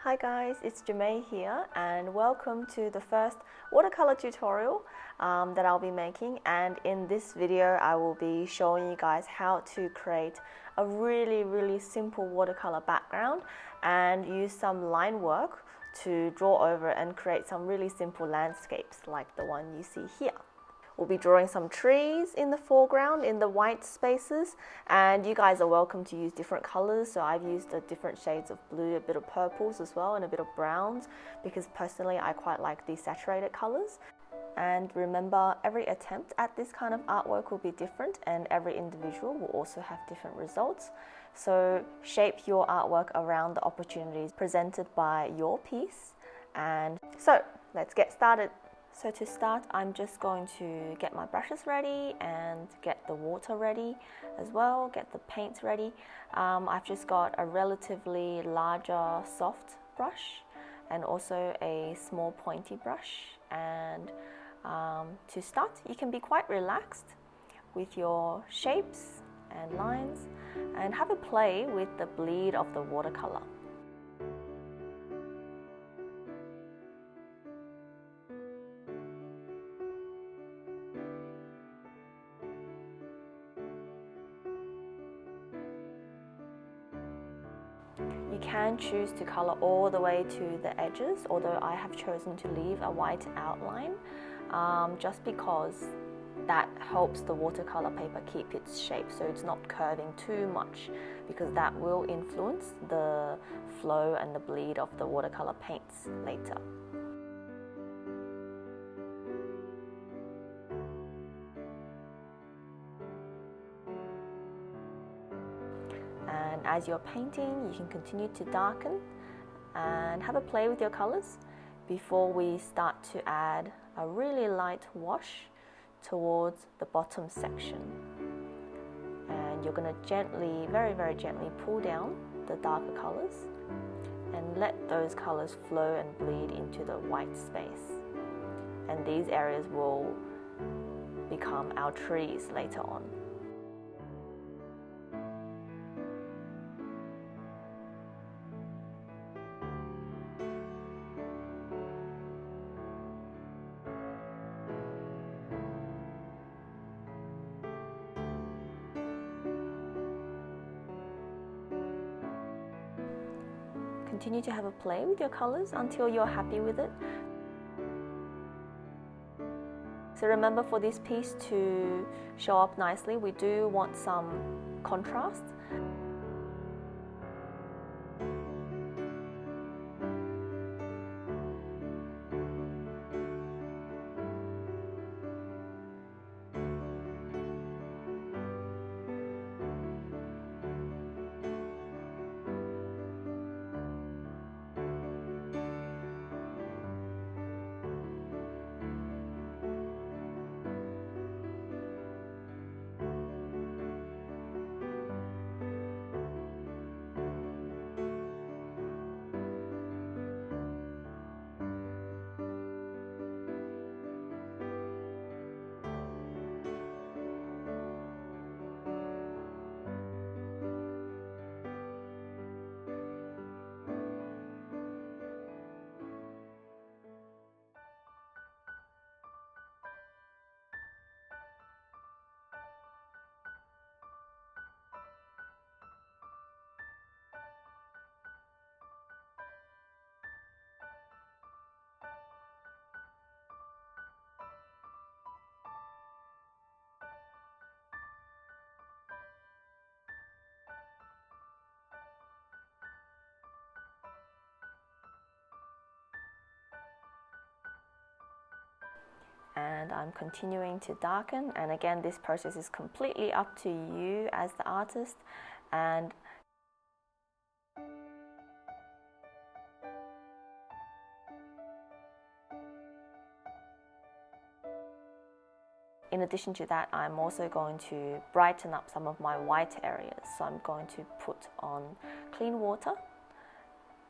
Hi guys, it's Jamay here and welcome to the first watercolor tutorial that I'll be making, and in this video I will be showing you guys how to create a really simple watercolor background and use some line work to draw over and create some really simple landscapes like the one you see here. We'll be drawing some trees in the foreground in the white spaces, and you guys are welcome to use different colors. So I've used different shades of blue, a bit of purples as well, and a bit of browns, because personally I quite like these saturated colors. And remember, every attempt at this kind of artwork will be different, and every individual will also have different results. So shape your artwork around the opportunities presented by your piece. And so let's get started. So to start, I'm just going to get my brushes ready and get the water ready as well, get the paints ready. I've just got a relatively larger soft brush and also a small pointy brush. And to start, you can be quite relaxed with your shapes and lines and have a play with the bleed of the watercolor. You can choose to color all the way to the edges, although I have chosen to leave a white outline just because that helps the watercolor paper keep its shape, so it's not curving too much, because that will influence the flow and the bleed of the watercolor paints later. And as you're painting, you can continue to darken and have a play with your colors before we start to add a really light wash towards the bottom section. And you're going to gently, very gently pull down the darker colors and let those colors flow and bleed into the white space. And these areas will become our trees later on. Continue to have a play with your colors until you're happy with it. So remember, for this piece to show up nicely, we do want some contrast. And I'm continuing to darken, and again, this process is completely up to you as the artist. And in addition to that, I'm also going to brighten up some of my white areas. So I'm going to put on clean water,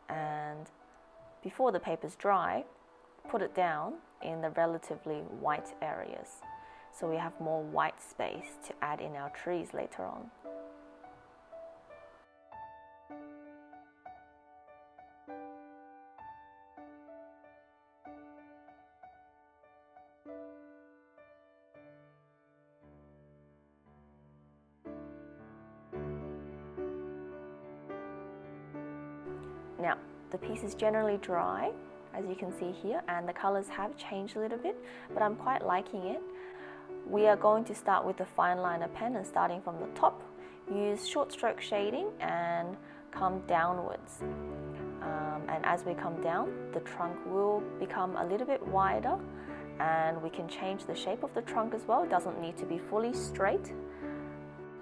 and before the paper's dry, put it down in the relatively white areas, so we have more white space to add in our trees later on. Now, the piece is generally dry, as you can see here, and the colors have changed a little bit, but I'm quite liking it. We are going to start with the fine liner pen, and starting from the top, use short stroke shading and come downwards. And as we come down, the trunk will become a little bit wider, and we can change the shape of the trunk as well. It doesn't need to be fully straight.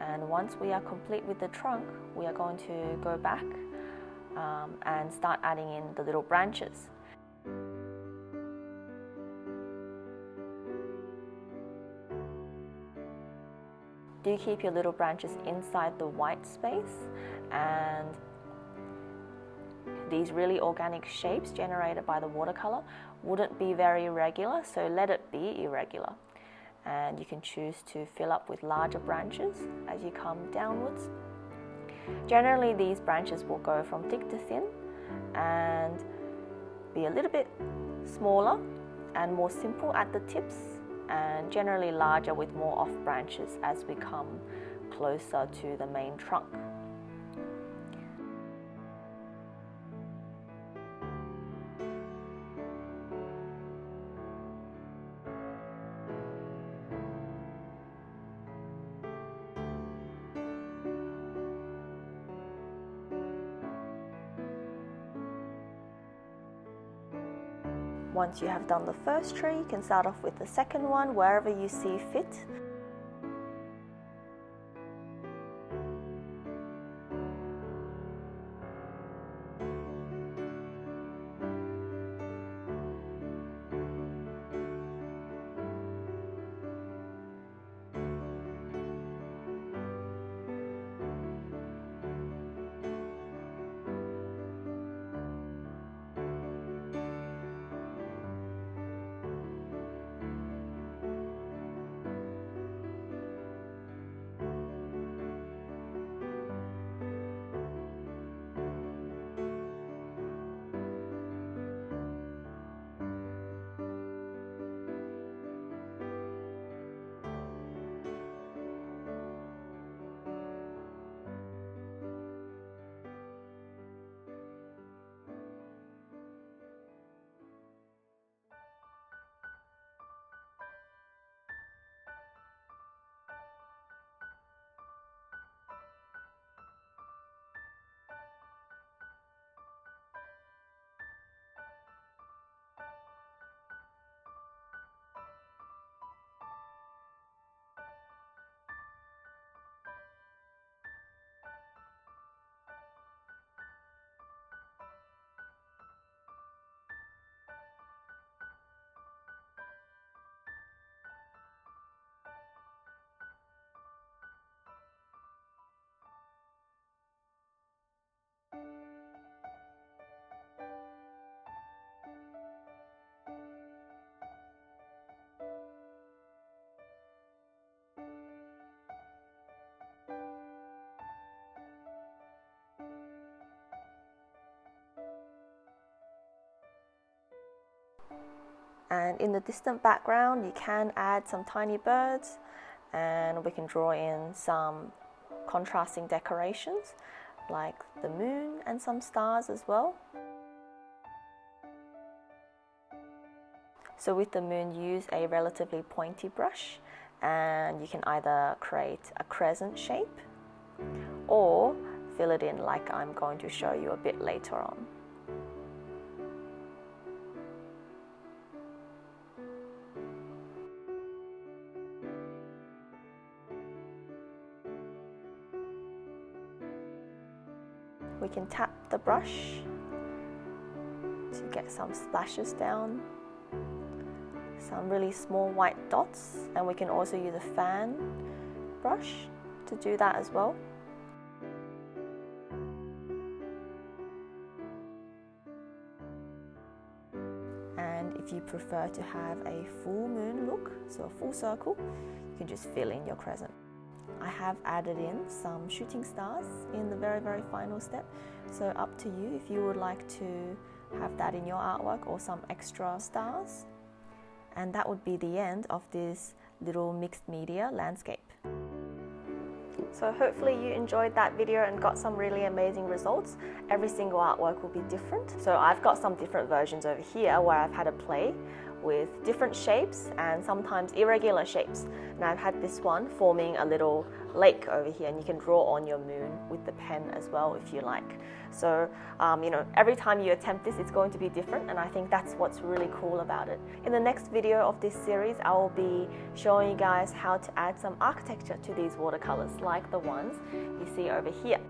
And once we are complete with the trunk, we are going to go back and start adding in the little branches. Do keep your little branches inside the white space, and these really organic shapes generated by the watercolor wouldn't be very regular, so let it be irregular. And you can choose to fill up with larger branches as you come downwards. Generally, these branches will go from thick to thin and be a little bit smaller and more simple at the tips, and generally larger with more off branches as we come closer to the main trunk. Once you have done the first tree, you can start off with the second one wherever you see fit. And in the distant background, you can add some tiny birds, and we can draw in some contrasting decorations like the moon and some stars as well. So with the moon, use a relatively pointy brush, and you can either create a crescent shape or fill it in like I'm going to show you a bit later on. We can tap the brush to get some splashes down, some really small white dots, and we can also use a fan brush to do that as well. And if you prefer to have a full moon look, so a full circle, you can just fill in your crescent. I have added in some shooting stars in the very, very final step, so up to you if you would like to have that in your artwork or some extra stars. And that would be the end of this little mixed media landscape. So hopefully you enjoyed that video and got some really amazing results. Every single artwork will be different. So I've got some different versions over here where I've had a play with different shapes and sometimes irregular shapes. And I've had this one forming a little lake over here, and you can draw on your moon with the pen as well if you like. So you know, every time you attempt this, it's going to be different, and I think that's what's really cool about it. In the next video of this series, I will be showing you guys how to add some architecture to these watercolors, like the ones you see over here.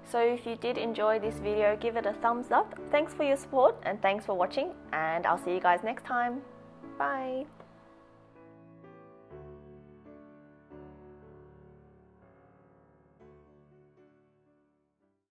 So if you did enjoy this video, give it a thumbs up. Thanks for your support and thanks for watching, and I'll see you guys next time. Bye!